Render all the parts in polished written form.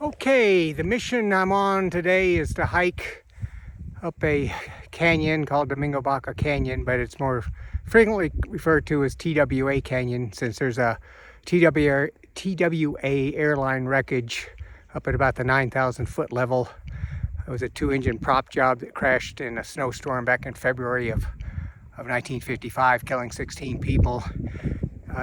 Okay, the mission I'm on today is to hike up a canyon called Domingo Baca Canyon, but it's more frequently referred to as TWA Canyon since there's a TWA airline wreckage up at about the 9,000 foot level. It was a 2-engine prop job that crashed in a snowstorm back in February of 1955, killing 16 people.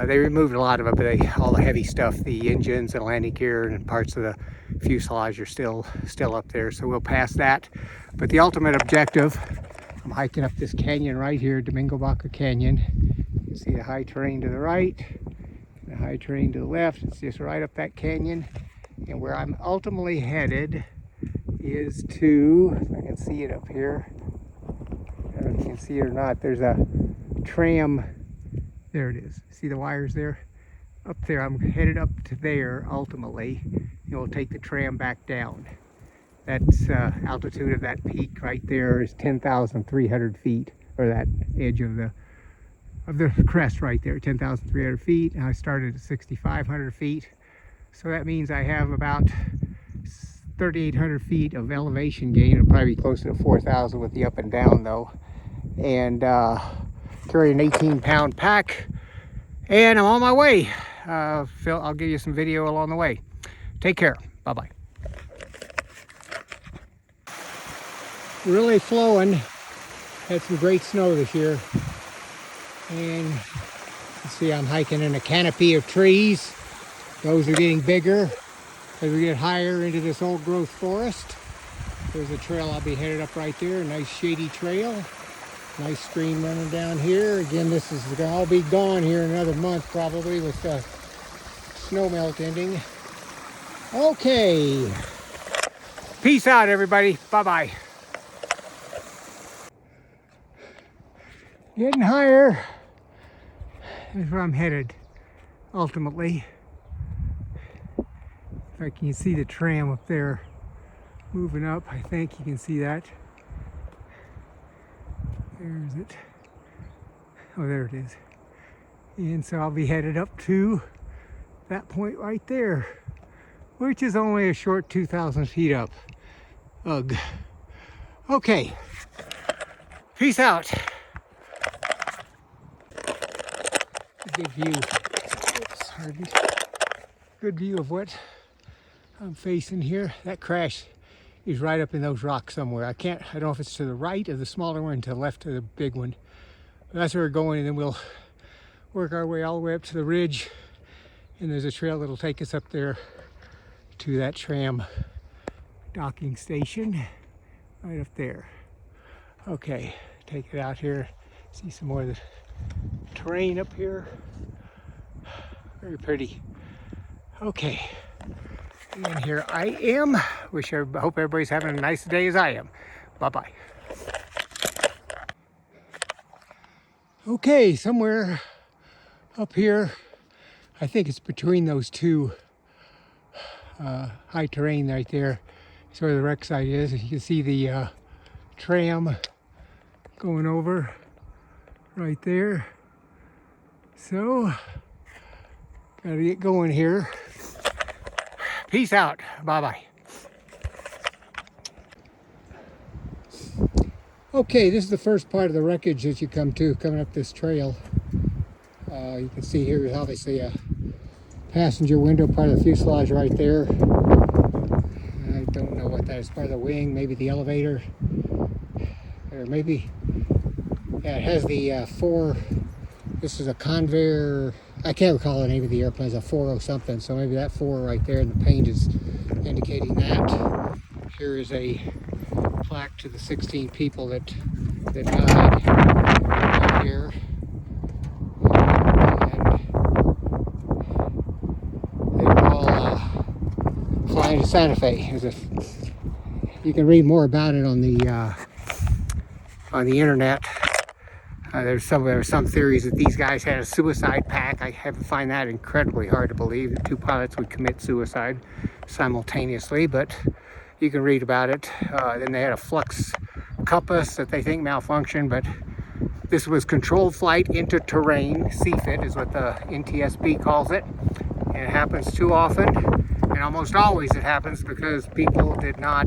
They removed a lot of it, but all the heavy stuff, the engines and landing gear and parts of the fuselage are still up there, so we'll pass that. But the ultimate objective, I'm hiking up this canyon right here, Domingo Baca Canyon. You can see the high terrain to the right, the high terrain to the left. It's just right up that canyon. And where I'm ultimately headed is to, if I can see it up here, I don't know if you can see it or not, there's a tram. There it is. See the wires there? Up there, I'm headed up to there ultimately, and we'll take the tram back down. That's altitude of that peak right there is 10,300 feet, or that edge of the crest right there, 10,300 feet. And I started at 6,500 feet, so that means I have about 3,800 feet of elevation gain. It'll probably be closer to 4,000 with the up and down though, and carry an 18-pound pack, and I'm on my way. Phil, I'll give you some video along the way. Take care. Bye-bye. Really flowing. Had some great snow this year. And you can see I'm hiking in a canopy of trees. Those are getting bigger as we get higher into this old growth forest. There's a trail I'll be headed up right there, a nice shady trail. Nice stream running down here. Again, this is going to all be gone here in another month probably with the snow melt ending. Okay. Peace out, everybody. Bye-bye. Getting higher. That's where I'm headed, ultimately. If I can see the tram up there moving up, I think you can see that. There's it. Oh, there it is. And so I'll be headed up to that point right there, which is only a short 2,000 feet up. Ugh. Okay. Peace out. Good view. Oops, pardon. Good view of what I'm facing here. That crash is right up in those rocks somewhere. I don't know if it's to the right of the smaller one, to the left of the big one. But that's where we're going, and then we'll work our way all the way up to the ridge. And there's a trail that'll take us up there to that tram docking station right up there. Okay, take it out here. See some more of the terrain up here. Very pretty. Okay. And here I am. Hope everybody's having a nice day as I am. Bye-bye. Okay, somewhere up here, I think it's between those two high terrain right there. That's where the wreck site is. You can see the tram going over right there. So, gotta get going here. Peace out. Bye-bye. Okay, this is the first part of the wreckage that you come to, coming up this trail. You can see here is obviously a passenger window, part of the fuselage right there. I don't know what that is, part of the wing, maybe the elevator. Or maybe, yeah, it has the this is a Convair, I can't recall the name of the airplane, it's a 40 something, so maybe that 4 right there in the paint is indicating that. Here is a plaque to the 16 people that died right here. And they were all flying to Santa Fe. You can read more about it on the internet. There were some theories that these guys had a suicide pact. I find that incredibly hard to believe that 2 pilots would commit suicide simultaneously, but you can read about it. Then they had a flux compass that they think malfunctioned, but this was controlled flight into terrain. CFIT is what the NTSB calls it, and it happens too often. And And almost always it happens because people did not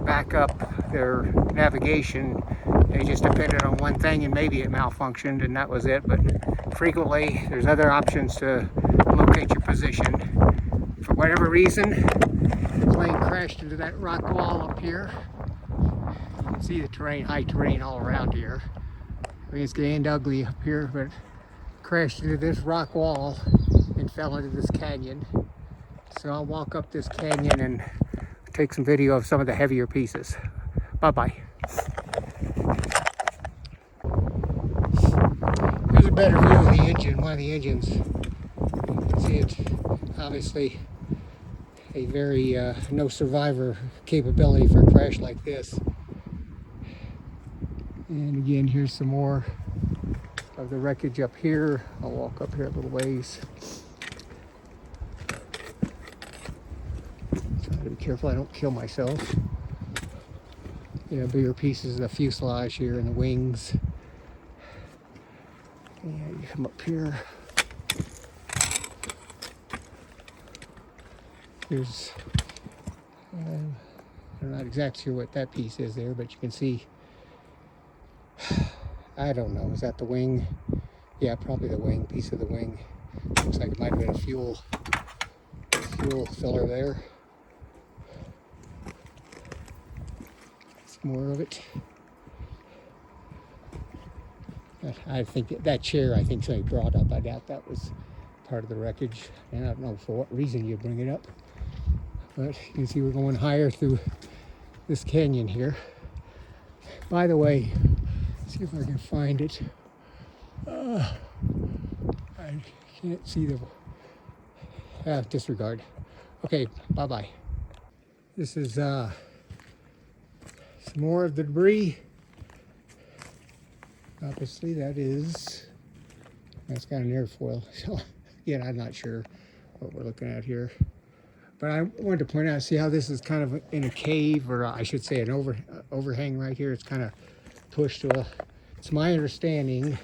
back up their navigation. They just depended on one thing and maybe it malfunctioned and that was it. But frequently there's other options to locate your position. For whatever reason, the plane crashed into that rock wall up here. You can see the terrain, high terrain all around here. I mean, it's getting ugly up here, but crashed into this rock wall and fell into this canyon. So I'll walk up this canyon and take some video of some of the heavier pieces. Bye-bye. Here's a better view of the engine, one of the engines. You can see it, obviously a very no survivor capability for a crash like this. And again, here's some more of the wreckage up here. I'll walk up here a little ways. Trying to be careful I don't kill myself. Bigger pieces of the fuselage here and the wings. And you come up here. There's, I'm not exactly sure what that piece is there, but you can see, I don't know, is that the wing? Yeah, probably the wing, piece of the wing. Looks like it might have been a fuel filler there. Some more of it. I think that chair, I think somebody brought up. I doubt that was part of the wreckage. And I don't know for what reason you'd bring it up. But you can see we're going higher through this canyon here. By the way, let's see if I can find it. I can't see the disregard. Okay, bye-bye. This is some more of the debris. Obviously that's got an airfoil. So again, I'm not sure what we're looking at here. But I wanted to point out, see how this is kind of in a cave, or I should say an overhang right here. It's kind of pushed to a, it's my understanding.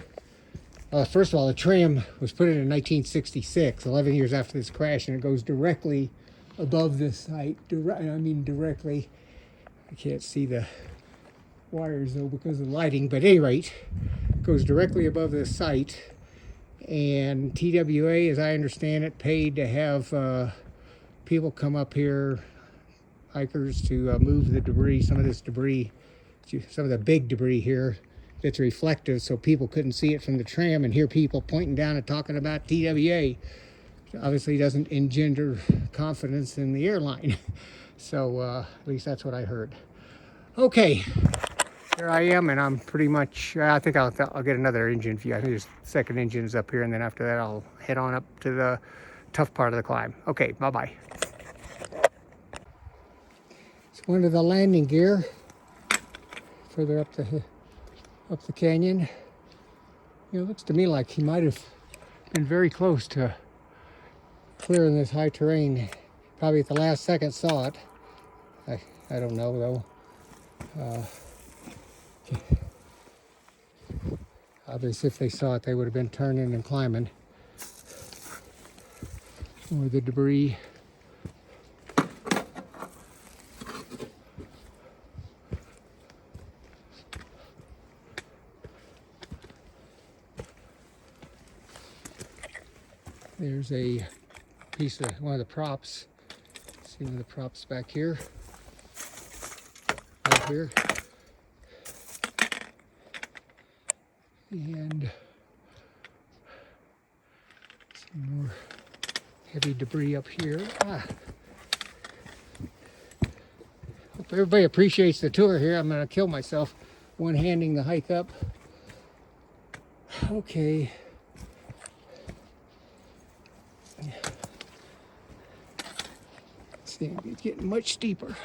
First of all, the Tram was put in 1966, 11 years after this crash, and it goes directly above this site. Directly. I can't see the wires though because of the lighting, but at any rate, it goes directly above this site. And TWA, as I understand it, paid to have people come up here, hikers, to move the debris, some of this debris, some of the big debris here that's reflective, so people couldn't see it from the Tram and hear people pointing down and talking about TWA. Obviously doesn't engender confidence in the airline. So at least that's what I heard. Okay, here I am, and I'm pretty much, I think I'll get another engine view. I think there's second engines up here, and then after that I'll head on up to the tough part of the climb. Okay, bye-bye. It's one of the landing gear further up the canyon. It looks to me like he might have been very close to clearing this high terrain. Probably at the last second saw it. I don't know though. Obviously if they saw it they would have been turning and climbing. Or the debris. There's a piece of one of the props. See one of the props back here. Right here. And some more heavy debris up here. Hope everybody appreciates the tour here. I'm going to kill myself one-handing the hike up. Okay. See, it's getting much steeper.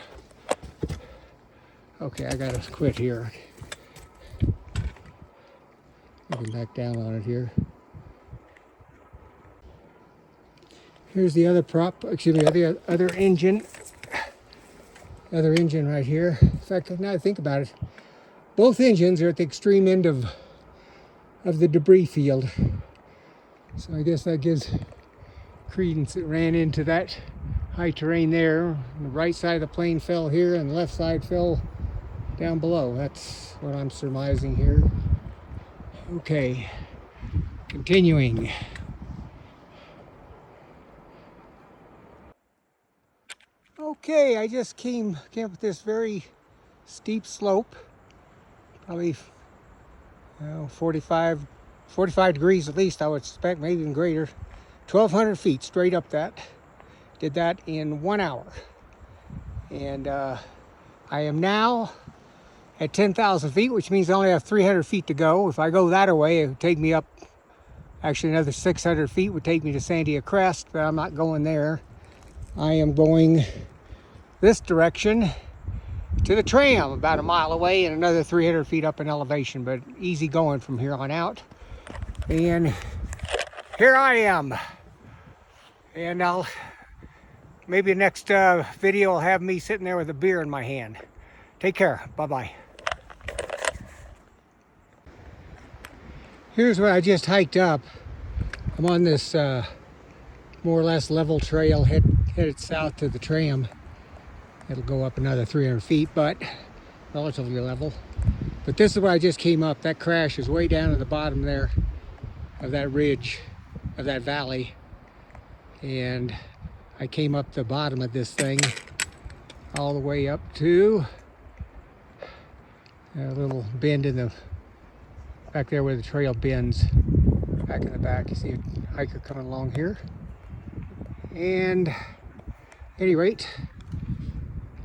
Okay, I gotta quit here. Looking back down on it here. Here's the other prop, excuse me, the other engine. Other engine right here. In fact, now I think about it, both engines are at the extreme end of the debris field. So I guess that gives credence. It ran into that high terrain there. The right side of the plane fell here and the left side fell down below. That's what I'm surmising here. Okay, continuing. Okay, I just came up with this very steep slope, probably 45 degrees at least, I would suspect, maybe even greater. 1,200 feet straight up that. Did that in 1 hour. And I am now at 10,000 feet, which means I only have 300 feet to go. If I go that way, it would take me up, actually another 600 feet would take me to Sandia Crest, but I'm not going there. I am going this direction to the Tram, about a mile away and another 300 feet up in elevation, but easy going from here on out. And here I am. And maybe the next video will have me sitting there with a beer in my hand. Take care. Bye-bye. Here's what I just hiked up. I'm on this more or less level trail headed south to the Tram. It'll go up another 300 feet, but relatively level. But this is what I just came up. That crash is way down at the bottom there of that ridge, of that valley. And I came up the bottom of this thing all the way up to a little bend in the back there where the trail bends. Back in the back, you see a hiker coming along here. And at any rate,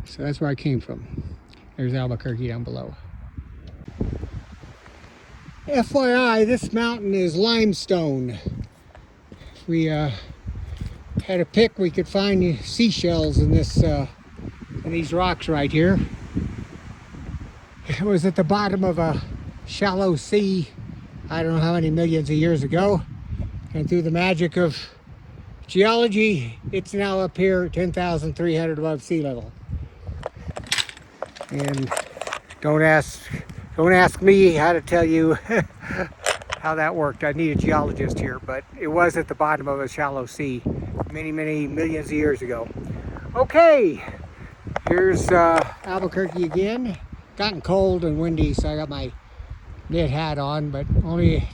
so that's where I came from. There's Albuquerque down below. FYI, this mountain is limestone. If we had a pick, we could find seashells in this in these rocks right here. It was at the bottom of a shallow sea, I don't know how many millions of years ago, and through the magic of geology, it's now up here 10,300 above sea level. And don't ask me how to tell you how that worked. I need a geologist here, but it was at the bottom of a shallow sea many millions of years ago. Okay, here's Albuquerque again. Gotten cold and windy, so I got my knit hat on, but only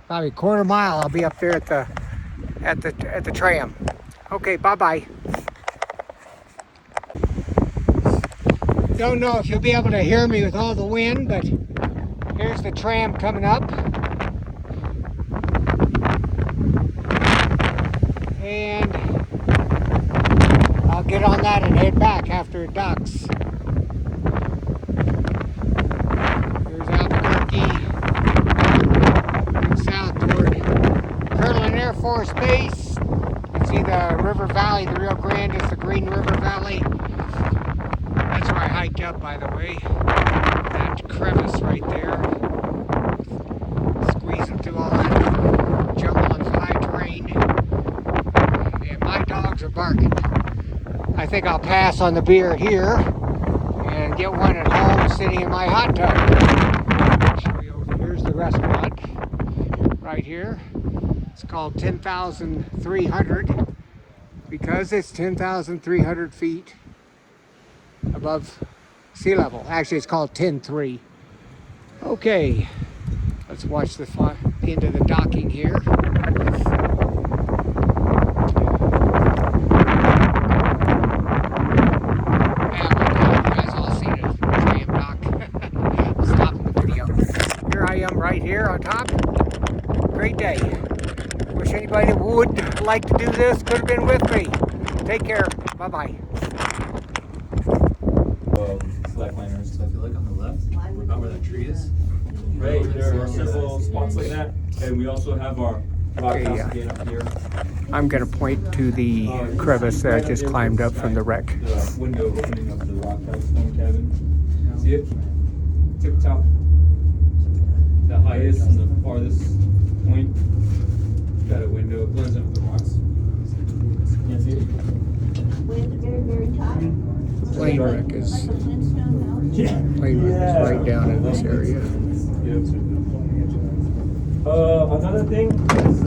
probably a quarter mile I'll be up there at the Tram. Okay, bye-bye. Don't know if you'll be able to hear me with all the wind, but here's the Tram coming up. And I'll get on that and head back after it docks. Here's Albuquerque, south toward Curlin Air Force Base. You can see the river valley, the Rio Grande is the Green River Valley. That's where I hiked up, by the way. That crevice right there. Squeezing through all that jungle and high terrain. And my dogs are barking. I think I'll pass on the beer here and get one at home sitting in my hot tub. I'll show you over. Here's the restaurant right here. It's called 10,300 because it's 10,300 feet above sea level. Actually, it's called 10.3. Okay, let's watch the end of the docking here. And you guys all seen a Tram dock. Stopping the video. Here I am right here on top. Great day. Wish anybody that would like to do this could have been with me. Take care. Bye-bye. Slackliners. So I feel like on the left, about where that tree is. Right, there are several spots like that. And we also have our rock house again up here. I'm going to point to the crevice that I just climbed up from the wreck. The window opening of the rock house stone cabin. See it? Tip top. The highest and the farthest point. Got a window. It blends in with the rocks. Can't see it? Way at the very, very top. Plane wreck is right down in this area. Another thing is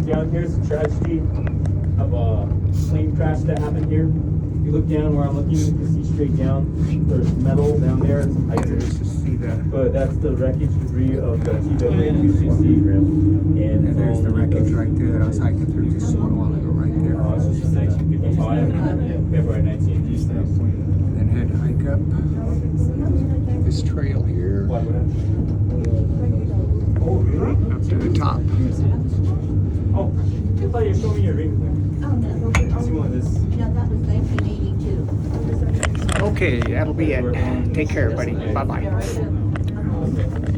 down here is the tragedy of plane crash that happened here. If you look down where I'm looking, you can see straight down. There's metal down there. It's There's to see the, but that's the wreckage debris of the TWA and and there's the wreckage right there that I was hiking through just a little while ago, right there. This is 1955, February 1950. And then had to hike up this trail here What happened? Oh, really? up to the top. Oh, I thought you were showing me your ring. Oh, no. I see one of this. No, that was 1982. Okay, that'll be it. Take care, buddy. Bye-bye. Okay.